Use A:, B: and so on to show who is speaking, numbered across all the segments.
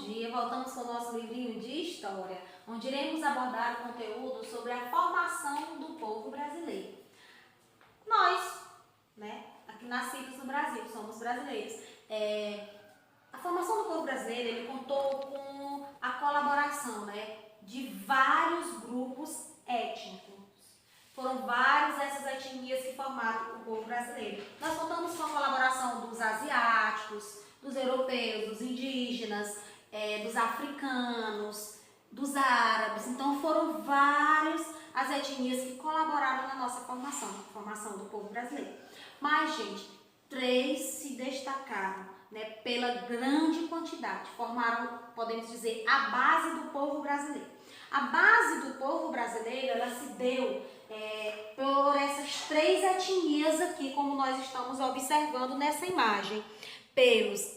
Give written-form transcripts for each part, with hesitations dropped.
A: dia. Voltamos com o nosso livrinho de história, onde iremos abordar o conteúdo sobre a formação do povo brasileiro. Nós, aqui nascidos no Brasil, somos brasileiros. A formação do povo brasileiro, ele contou com a colaboração, de vários grupos étnicos. Foram várias essas etnias que formaram o povo brasileiro. Nós contamos com a colaboração dos asiáticos, dos europeus, dos indígenas, dos africanos, dos árabes. Então foram várias as etnias que colaboraram na nossa formação, a formação do povo brasileiro. Mas, gente, 3 se destacaram, pela grande quantidade, formaram, podemos dizer, a base do povo brasileiro. A base do povo brasileiro, ela se deu por essas 3 etnias aqui, como nós estamos observando nessa imagem. Pelos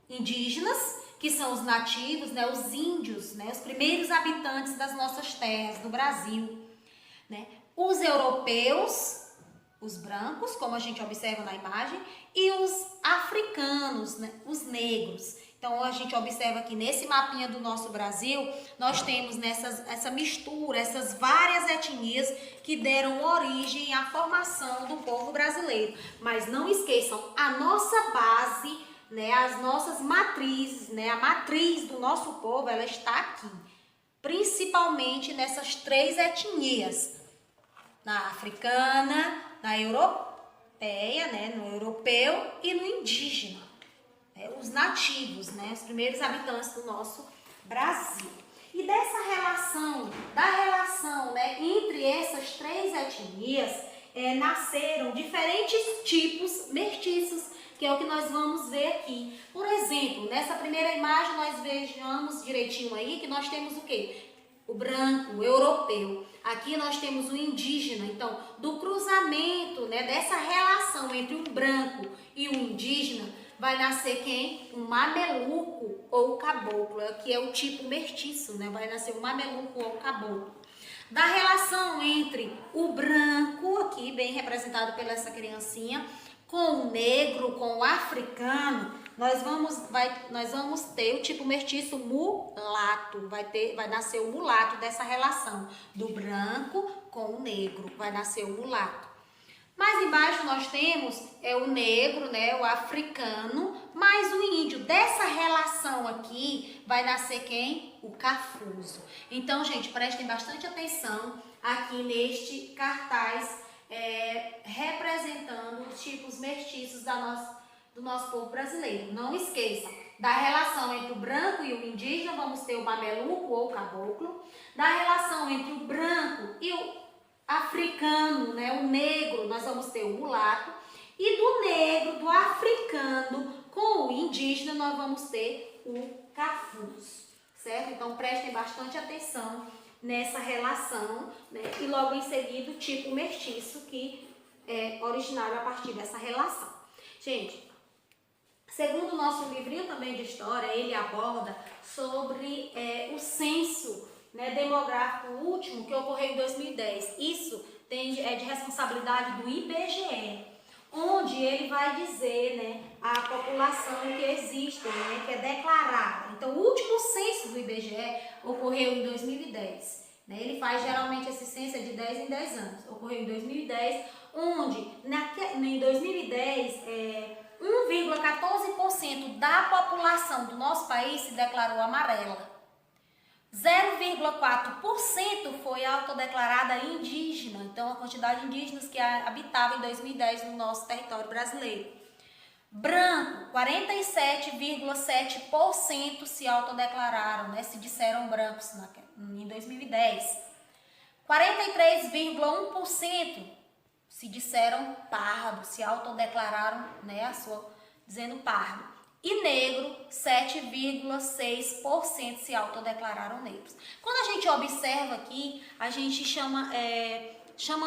A: indígenas, que são os nativos, os índios, os primeiros habitantes das nossas terras, do Brasil. Os europeus, os brancos, como a gente observa na imagem, e os africanos, os negros. Então, a gente observa aqui nesse mapinha do nosso Brasil, nós temos essa mistura, essas várias etnias que deram origem à formação do povo brasileiro. Mas não esqueçam, a nossa base, as nossas matrizes, a matriz do nosso povo, ela está aqui. Principalmente nessas 3 etnias. Na africana, na europeia, no europeu e no indígena. Os nativos, os primeiros habitantes do nosso Brasil. E dessa relação, entre essas 3 etnias, nasceram diferentes tipos mestiços, que é o que nós vamos ver aqui. Por exemplo, nessa primeira imagem nós vejamos direitinho aí que nós temos o quê? O branco, o europeu. Aqui nós temos o indígena. Então, do cruzamento, dessa relação entre o branco e o indígena, vai nascer quem? Um mameluco ou caboclo, que é o tipo mestiço, vai nascer um mameluco ou caboclo. Da relação entre o branco, aqui bem representado pela essa criancinha, com o negro, com o africano, nós vamos ter o tipo mestiço mulato, vai nascer o mulato dessa relação do branco com o negro, vai nascer o mulato. Mais embaixo nós temos o negro, o africano, mais o índio. Dessa relação aqui vai nascer quem? O cafuzo. Então, gente, prestem bastante atenção aqui neste cartaz representando os tipos mestiços do nosso povo brasileiro. Não esqueçam, da relação entre o branco e o indígena, vamos ter o mameluco ou o caboclo. Da relação entre o branco e o africano, o negro, nós vamos ter o mulato. E do negro, do africano com o indígena, nós vamos ter o cafuzo, certo? Então, prestem bastante atenção nessa relação, e logo em seguida o tipo mestiço, que é originário a partir dessa relação. Gente, segundo o nosso livrinho também de história, ele aborda sobre o censo demográfico último que ocorreu em 2010. Isso é de responsabilidade do IBGE, onde ele vai dizer a população que existe, que é declarada. Então, o último censo do IBGE ocorreu em 2010. Ele faz geralmente esse censo de 10 em 10 anos. Ocorreu em 2010, onde em 2010 1,14% da população do nosso país se declarou amarela. 0,4% foi autodeclarada indígena. Então, a quantidade de indígenas que habitavam em 2010 no nosso território brasileiro. Branco, 47,7% se autodeclararam, se disseram brancos em 2010. 43,1% se disseram pardo, se autodeclararam, dizendo pardo. E negro, 7,6% se autodeclararam negros. Quando a gente observa aqui, a gente chama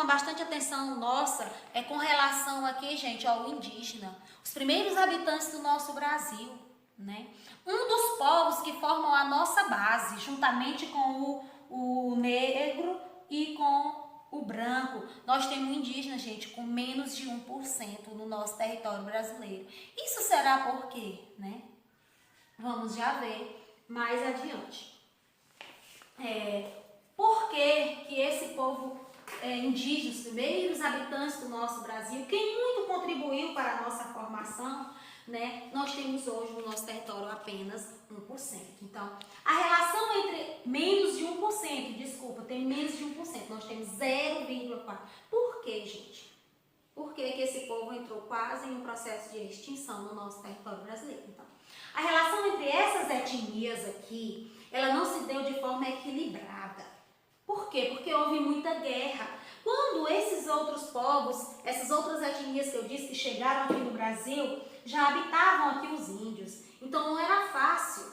A: bastante atenção nossa com relação aqui, gente, ao indígena. Os primeiros habitantes do nosso Brasil, Um dos povos que formam a nossa base, juntamente com o negro e com o branco. Nós temos indígenas, gente, com menos de 1% no nosso território brasileiro. Isso será por quê, Vamos já ver mais adiante. Por que esse povo indígena, os primeiros habitantes do nosso Brasil, quem muito contribuiu para a nossa formação, né, nós temos hoje no nosso território apenas 1%. Então, a relação entre menos de 1%, desculpa, tem menos de 1%, nós temos 0,4%. Por que, gente? Por que esse povo entrou quase em um processo de extinção no nosso território brasileiro? Então, a relação entre essas etnias aqui, ela não se deu de forma equilibrada. Por quê? Porque houve muita guerra. Quando esses outros povos, essas outras etnias que eu disse que chegaram aqui no Brasil, já habitavam aqui os índios. Então não era fácil,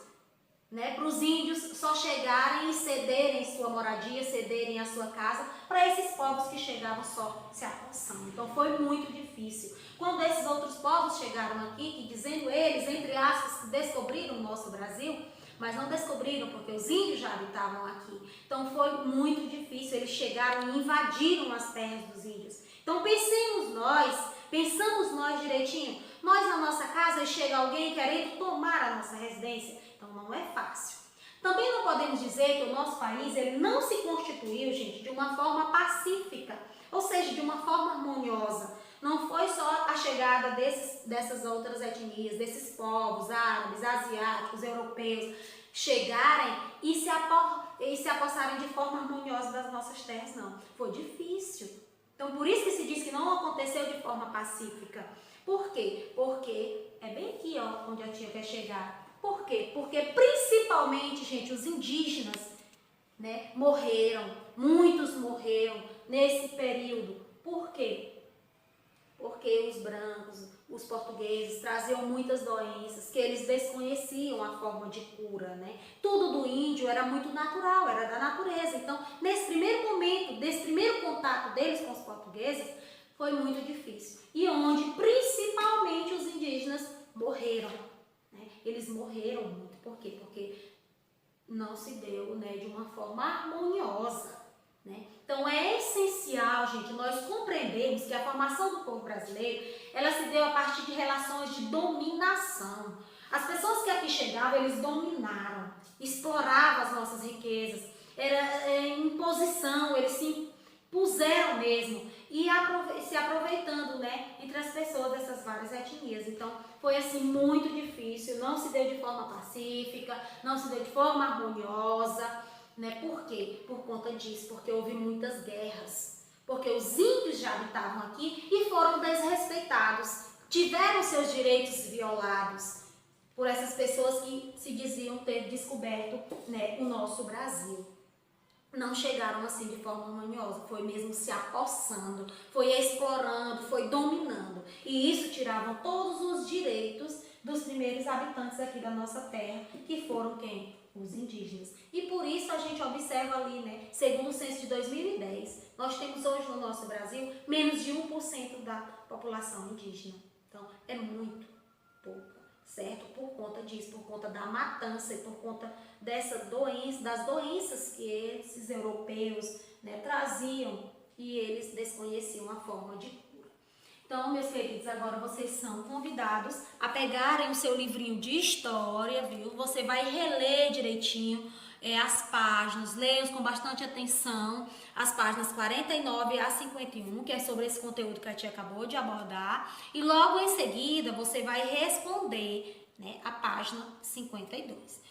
A: né, para os índios só chegarem e cederem sua moradia, cederem a sua casa para esses povos que chegavam só se apossando. Então foi muito difícil. Quando esses outros povos chegaram aqui, que dizendo eles, entre aspas, que descobriram o nosso Brasil, mas não descobriram porque os índios já habitavam aqui. Então foi muito difícil, eles chegaram e invadiram as terras dos índios. Então pensamos nós direitinho, nós na nossa casa e chega alguém querendo tomar a nossa residência. Então não é fácil. Também não podemos dizer que o nosso país ele não se constituiu, gente, de uma forma pacífica, ou seja, de uma forma harmoniosa. Não foi só a chegada dessas outras etnias, desses povos árabes, asiáticos, europeus, chegarem e se apossarem de forma harmoniosa das nossas terras, não. Foi difícil. Então, por isso que se diz que não aconteceu de forma pacífica. Por quê? Porque é bem aqui, ó, onde a tia quer chegar. Por quê? Porque principalmente, gente, os indígenas, né, muitos morreram nesse período. Por quê? Porque os brancos, os portugueses traziam muitas doenças que eles desconheciam a forma de cura, né? Tudo do índio era muito natural, era da natureza. Então, nesse primeiro momento, desse primeiro contato deles com os portugueses, foi muito difícil. E onde, principalmente, os indígenas morreram, né? Eles morreram muito. Por quê? Porque não se deu, né, de uma forma harmoniosa, né? Então é essencial, gente, nós compreendermos que a formação do povo brasileiro, ela se deu a partir de relações de dominação. As pessoas que aqui chegavam, eles dominaram, exploravam as nossas riquezas, era imposição, eles se impuseram mesmo e se aproveitando, né, entre as pessoas dessas várias etnias. Então foi assim muito difícil, não se deu de forma pacífica, não se deu de forma harmoniosa. Né? Por quê? Por conta disso, porque houve muitas guerras, porque os índios já habitavam aqui e foram desrespeitados, tiveram seus direitos violados por essas pessoas que se diziam ter descoberto, né, o nosso Brasil. Não chegaram assim de forma harmoniosa, foi mesmo se apossando, foi explorando, foi dominando. E isso tiravam todos os direitos dos primeiros habitantes aqui da nossa terra, que foram quem? Os indígenas. E por isso a gente observa ali, né, segundo o censo de 2010, nós temos hoje no nosso Brasil menos de 1% da população indígena. Então é muito pouco, certo? Por conta disso, por conta da matança e por conta dessa doença, das doenças que esses europeus, né, traziam e eles desconheciam a forma de cura. Então, meus queridos, agora vocês são convidados a pegarem o seu livrinho de história, viu? Você vai reler direitinho as páginas, leiam com bastante atenção as páginas 49 a 51, que é sobre esse conteúdo que a tia acabou de abordar. E logo em seguida, você vai responder, né, a página 52.